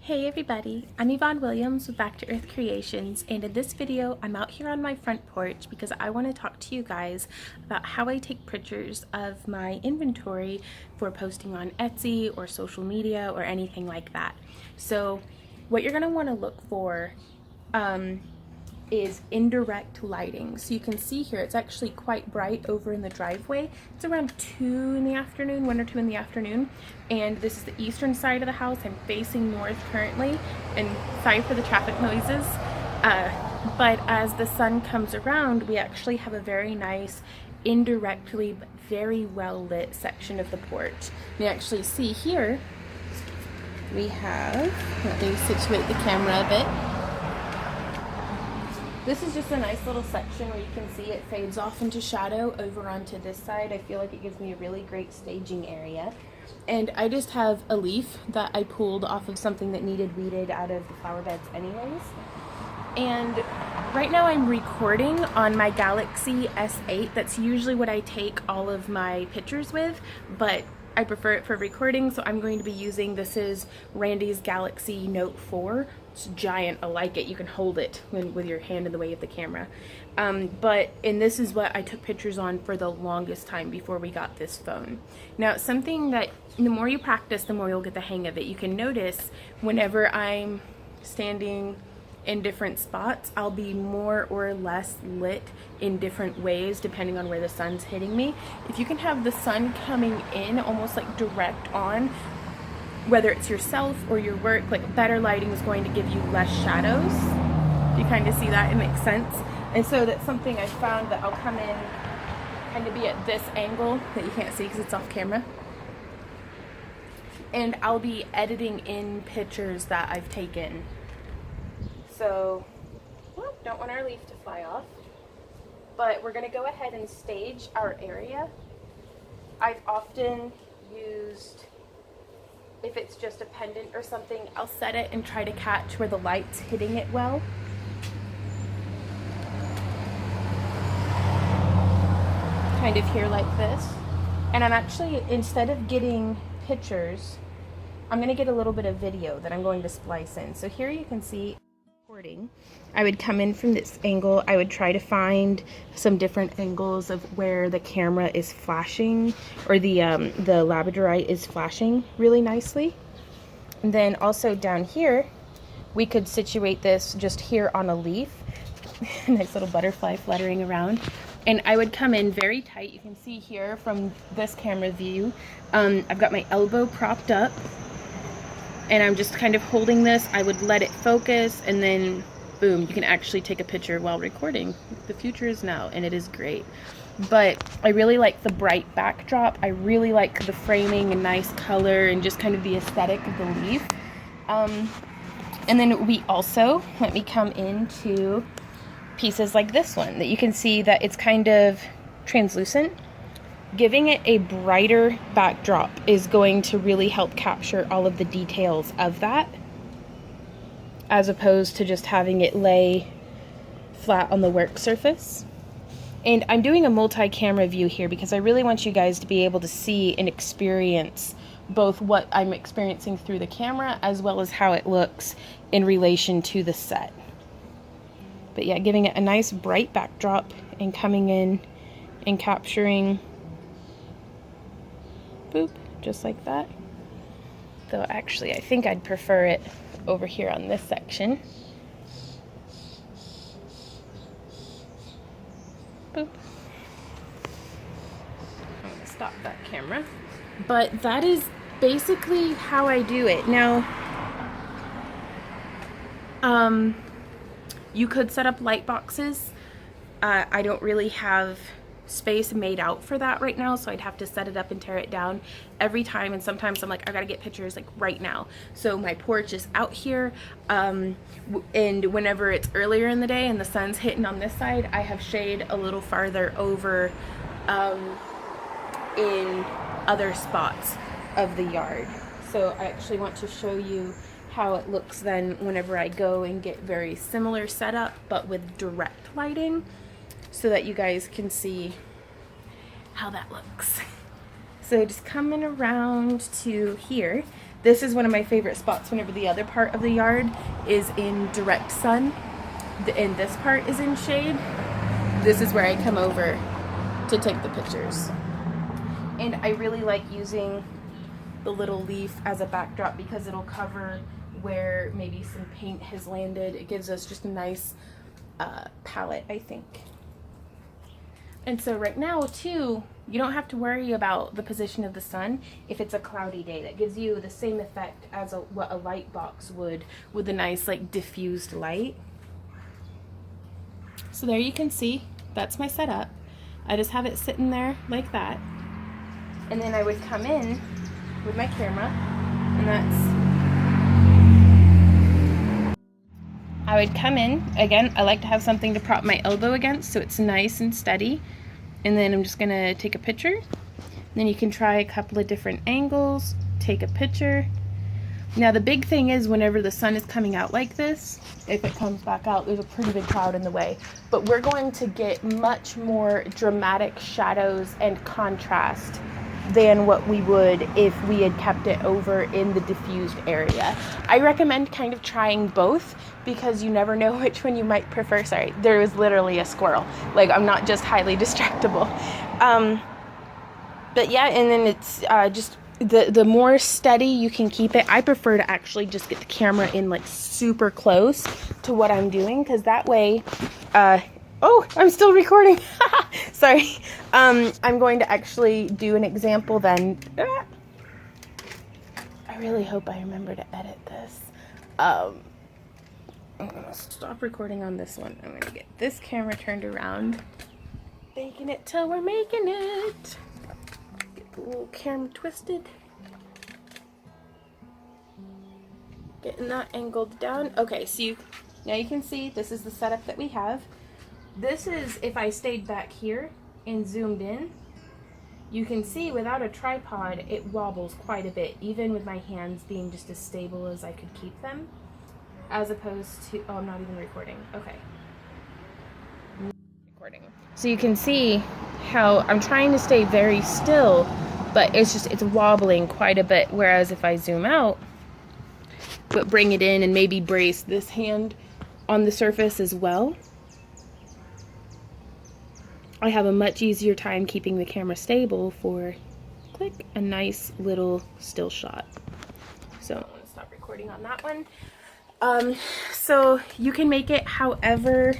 Hey everybody, I'm Yvonne Williams with Back to Earth Creations, and in this video I'm out here on my front porch because I want to talk to you guys about how I take pictures of my inventory for posting on Etsy or social media or anything like that. So what you're going to want to look for is indirect lighting. So you can see here it's actually quite bright over in the driveway. It's around 2 in the afternoon, 1 or 2 in the afternoon, and this is the eastern side of the house. I'm facing north currently, and sorry for the traffic noises, but as the sun comes around we actually have a very nice indirectly but very well lit section of the porch. You actually see here we have, let me situate the camera a bit. This is just a nice little section where you can see it fades off into shadow over onto this side. I feel like it gives me a really great staging area. And I just have a leaf that I pulled off of something that needed weeded out of the flower beds anyways. And right now I'm recording on my Galaxy S8. That's usually what I take all of my pictures with, but I prefer it for recording, so I'm going to be using, this is Randy's Galaxy Note 4. It's giant, I like it. You can hold it with your hand in the way of the camera. And this is what I took pictures on for the longest time before we got this phone. Now, something that the more you practice, the more you'll get the hang of it. You can notice whenever I'm standing in different spots, I'll be more or less lit in different ways depending on where the sun's hitting me. If you can have the sun coming in almost like direct on, whether it's yourself or your work, like better lighting is going to give you less shadows. You kind of see that, it makes sense. And so that's something I found, that I'll come in kind of be at this angle that you can't see because it's off camera, and I'll be editing in pictures that I've taken. So, well, don't want our leaf to fly off, but we're going to go ahead and stage our area. I've often used, if it's just a pendant or something, I'll set it and try to catch where the light's hitting it well. Kind of here like this. And I'm actually, instead of getting pictures, I'm going to get a little bit of video that I'm going to splice in. So here you can see I would come in from this angle. I would try to find some different angles of where the camera is flashing, or the labradorite is flashing really nicely. And then also down here we could situate this just here on a leaf. Nice little butterfly fluttering around. And I would come in very tight. You can see here from this camera view, I've got my elbow propped up, and I'm just kind of holding this. I would let it focus, and then boom, you can actually take a picture while recording. The future is now, and it is great. But I really like the bright backdrop. I really like the framing and nice color and just kind of the aesthetic of the leaf. And then we also, let me come into pieces like this one that you can see that it's kind of translucent. Giving it a brighter backdrop is going to really help capture all of the details of that, as opposed to just having it lay flat on the work surface. And I'm doing a multi-camera view here because I really want you guys to be able to see and experience both what I'm experiencing through the camera as well as how it looks in relation to the set. But yeah, giving it a nice bright backdrop and coming in and capturing, boop, just like that. Though actually I think I'd prefer it over here on this section. Boop. I'm gonna stop that camera. But that is basically how I do it. Now, you could set up light boxes. I don't really have space made out for that right now, so I'd have to set it up and tear it down every time, and sometimes I'm like, I gotta get pictures like right now. So my porch is out here, and whenever it's earlier in the day and the sun's hitting on this side, I have shade a little farther over in other spots of the yard. So I actually want to show you how it looks then whenever I go and get very similar setup but with direct lighting, so that you guys can see how that looks. So just coming around to here, This is one of my favorite spots whenever the other part of the yard is in direct sun and this part is in shade. This is where I come over to take the pictures. And I really like using the little leaf as a backdrop because it'll cover where maybe some paint has landed. It gives us just a nice palette, I think. And so right now too, you don't have to worry about the position of the sun if it's a cloudy day. That gives you the same effect as what a light box would with a nice like diffused light. So there you can see, that's my setup. I just have it sitting there like that. And then I would come in with my camera, and I would come in, again, I like to have something to prop my elbow against so it's nice and steady. And then I'm just gonna take a picture. Then you can try a couple of different angles, take a picture. Now the big thing is whenever the sun is coming out like this, if it comes back out, there's a pretty big cloud in the way. But we're going to get much more dramatic shadows and contrast than what we would if we had kept it over in the diffused area. I recommend kind of trying both because you never know which one you might prefer. Sorry, there was literally a squirrel. Like, I'm not just highly distractible. But yeah, and then it's just the more steady you can keep it. I prefer to actually just get the camera in like super close to what I'm doing because that way, oh, I'm still recording. Sorry. I'm going to actually do an example then. I really hope I remember to edit this. I'm going to stop recording on this one. I'm going to get this camera turned around. Making it till we're making it. Get the little camera twisted. Getting that angled down. Okay, so now you can see this is the setup that we have. This is if I stayed back here and zoomed in. You can see without a tripod it wobbles quite a bit, even with my hands being just as stable as I could keep them, as opposed to, oh, I'm not even recording. Okay. Recording. So you can see how I'm trying to stay very still, but it's wobbling quite a bit, whereas if I zoom out but bring it in and maybe brace this hand on the surface as well, I have a much easier time keeping the camera stable for, click, a nice little still shot. So I'm going to stop recording on that one. So you can make it however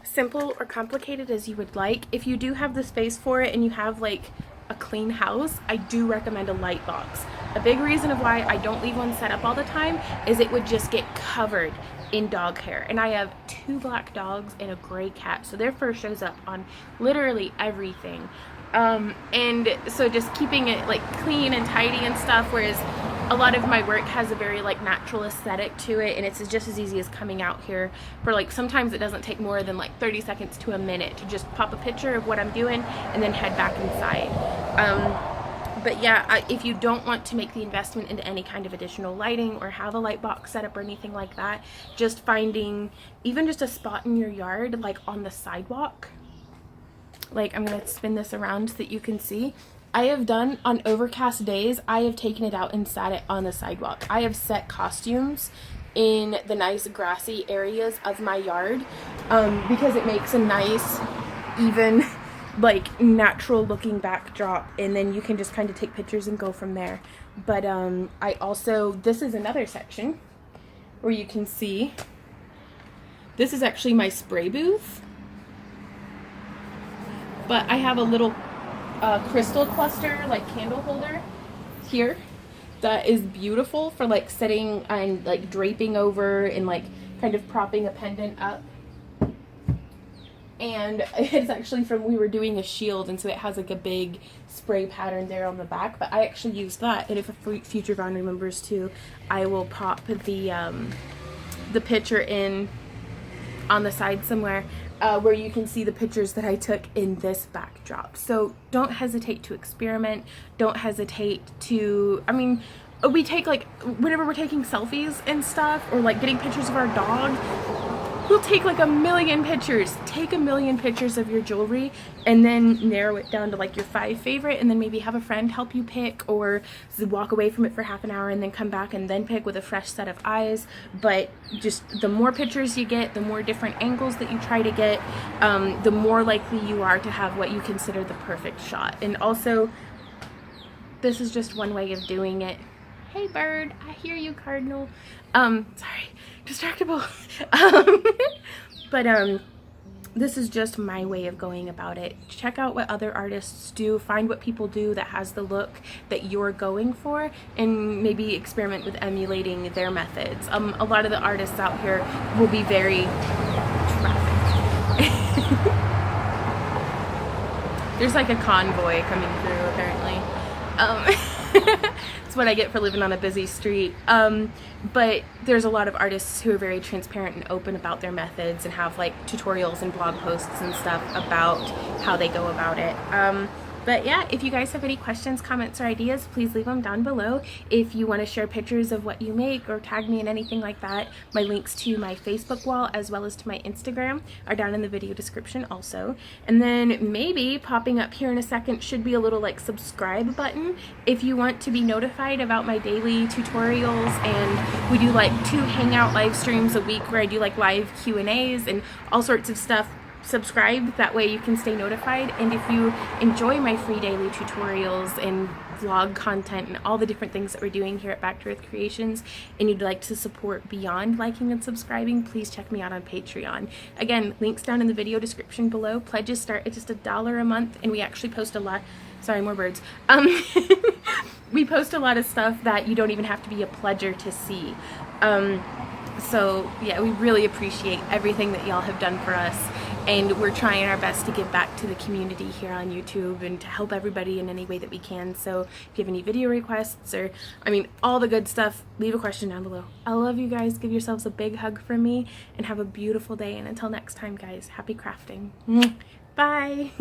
simple or complicated as you would like. If you do have the space for it and you have like a clean house, I do recommend a light box. A big reason of why I don't leave one set up all the time is it would just get covered in dog hair, and I have 2 black dogs and a gray cat, so their fur shows up on literally everything. And so just keeping it like clean and tidy and stuff, whereas a lot of my work has a very like natural aesthetic to it, and it's just as easy as coming out here for like, sometimes it doesn't take more than like 30 seconds to a minute to just pop a picture of what I'm doing and then head back inside. But yeah, if you don't want to make the investment into any kind of additional lighting or have a light box setup or anything like that, just finding even just a spot in your yard, like on the sidewalk. Like, I'm gonna spin this around so that you can see. I have done, on overcast days, I have taken it out and sat it on the sidewalk. I have set costumes in the nice grassy areas of my yard because it makes a nice, even, like natural looking backdrop, and then you can just kind of take pictures and go from there. But I also, this is another section where you can see, this is actually my spray booth, but I have a little crystal cluster, like candle holder here that is beautiful for like setting and like draping over and like kind of propping a pendant up. And it's actually from, we were doing a shield, and so it has like a big spray pattern there on the back, but I actually used that, and if a future Vaughn remembers too, I will pop the picture in on the side somewhere where you can see the pictures that I took in this backdrop. So don't hesitate to experiment, don't hesitate to, I mean, we take like, whenever we're taking selfies and stuff, or like getting pictures of our dog, we'll take like a million pictures. Take a million pictures of your jewelry and then narrow it down to like your 5 favorite, and then maybe have a friend help you pick, or walk away from it for half an hour and then come back and then pick with a fresh set of eyes. But just the more pictures you get, the more different angles that you try to get, the more likely you are to have what you consider the perfect shot. And also, this is just one way of doing it. Hey bird, I hear you, Cardinal. Sorry, distractible. But this is just my way of going about it. Check out what other artists do, find what people do that has the look that you're going for, and maybe experiment with emulating their methods. A lot of the artists out here will be very traffic. There's like a convoy coming through apparently. It's what I get for living on a busy street. But there's a lot of artists who are very transparent and open about their methods and have like tutorials and blog posts and stuff about how they go about it. But yeah, if you guys have any questions, comments, or ideas, please leave them down below. If you want to share pictures of what you make or tag me in anything like that, my links to my Facebook wall as well as to my Instagram are down in the video description also. And then maybe popping up here in a second should be a little like subscribe button if you want to be notified about my daily tutorials. And we do like 2 hangout live streams a week where I do like live Q&As and all sorts of stuff. Subscribe, that way you can stay notified. And if you enjoy my free daily tutorials and vlog content and all the different things that we're doing here at Back to Earth Creations, and you'd like to support beyond liking and subscribing, please check me out on Patreon. Again, links down in the video description below. Pledges start at just $1 a month, and we actually post a lot. Sorry, more birds. We post a lot of stuff that you don't even have to be a pledger to see. So yeah, we really appreciate everything that y'all have done for us, and we're trying our best to give back to the community here on YouTube and to help everybody in any way that we can. So if you have any video requests or, I mean, all the good stuff, leave a question down below. I love you guys. Give yourselves a big hug from me and have a beautiful day. And until next time, guys, happy crafting. Bye.